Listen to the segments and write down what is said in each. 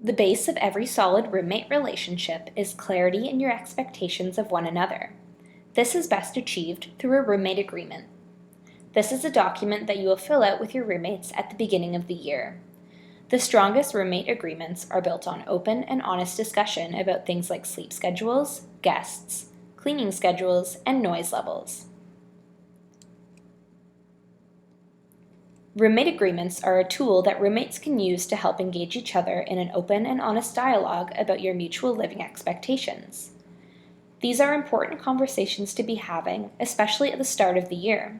The base of every solid roommate relationship is clarity in your expectations of one another. This is best achieved through a roommate agreement. This is a document that you will fill out with your roommates at the beginning of the year. The strongest roommate agreements are built on open and honest discussion about things like sleep schedules, guests, cleaning schedules, and noise levels. Roommate agreements are a tool that roommates can use to help engage each other in an open and honest dialogue about your mutual living expectations. These are important conversations to be having, especially at the start of the year.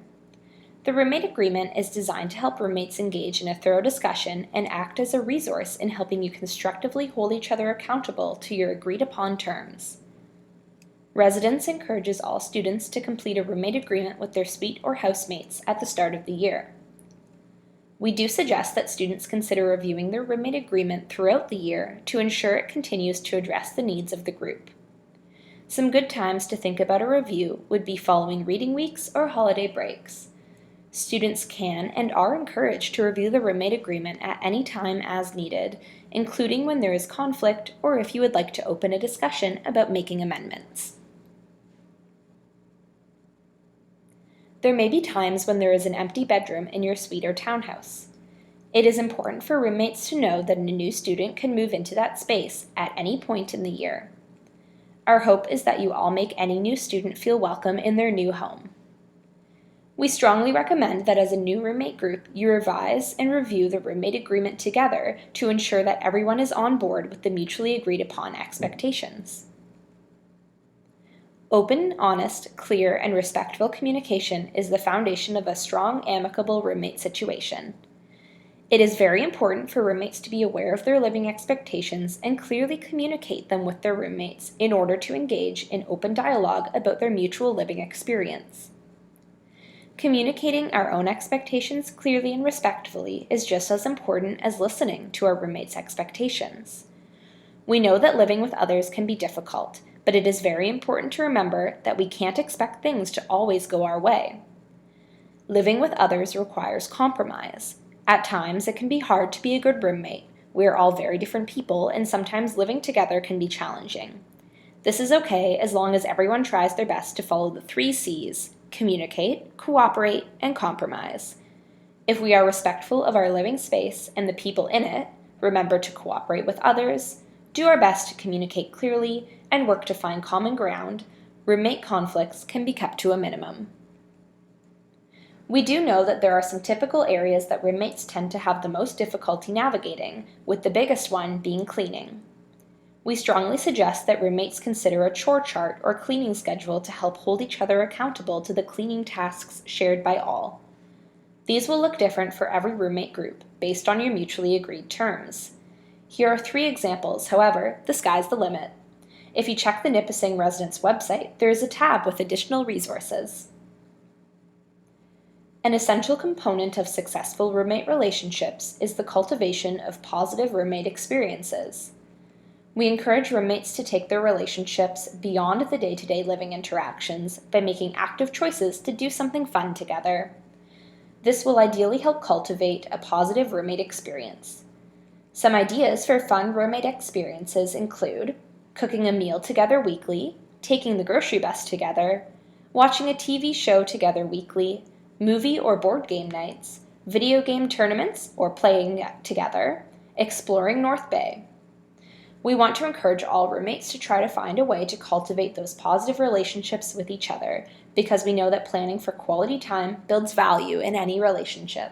The roommate agreement is designed to help roommates engage in a thorough discussion and act as a resource in helping you constructively hold each other accountable to your agreed-upon terms. Residence encourages all students to complete a roommate agreement with their suite or housemates at the start of the year. We do suggest that students consider reviewing their roommate agreement throughout the year to ensure it continues to address the needs of the group. Some good times to think about a review would be following reading weeks or holiday breaks. Students can and are encouraged to review the roommate agreement at any time as needed, including when there is conflict or if you would like to open a discussion about making amendments. There may be times when there is an empty bedroom in your suite or townhouse. It is important for roommates to know that a new student can move into that space at any point in the year. Our hope is that you all make any new student feel welcome in their new home. We strongly recommend that as a new roommate group, you revise and review the roommate agreement together to ensure that everyone is on board with the mutually agreed upon expectations. Open, honest, clear, and respectful communication is the foundation of a strong, amicable roommate situation. It is very important for roommates to be aware of their living expectations and clearly communicate them with their roommates in order to engage in open dialogue about their mutual living experience. Communicating our own expectations clearly and respectfully is just as important as listening to our roommates' expectations. We know that living with others can be difficult, but it is very important to remember that we can't expect things to always go our way. Living with others requires compromise. At times, it can be hard to be a good roommate. We are all very different people, and sometimes living together can be challenging. This is okay as long as everyone tries their best to follow the 3 C's: communicate, cooperate, and compromise. If we are respectful of our living space and the people in it, remember to cooperate with others, do our best to communicate clearly, and work to find common ground, roommate conflicts can be kept to a minimum. We do know that there are some typical areas that roommates tend to have the most difficulty navigating, with the biggest one being cleaning. We strongly suggest that roommates consider a chore chart or cleaning schedule to help hold each other accountable to the cleaning tasks shared by all. These will look different for every roommate group, based on your mutually agreed terms. Here are 3 examples, however, the sky's the limit. If you check the Nipissing Residence website, there is a tab with additional resources. An essential component of successful roommate relationships is the cultivation of positive roommate experiences. We encourage roommates to take their relationships beyond the day-to-day living interactions by making active choices to do something fun together. This will ideally help cultivate a positive roommate experience. Some ideas for fun roommate experiences include cooking a meal together weekly, taking the grocery bus together, watching a TV show together weekly, movie or board game nights, video game tournaments or playing together, exploring North Bay. We want to encourage all roommates to try to find a way to cultivate those positive relationships with each other because we know that planning for quality time builds value in any relationship.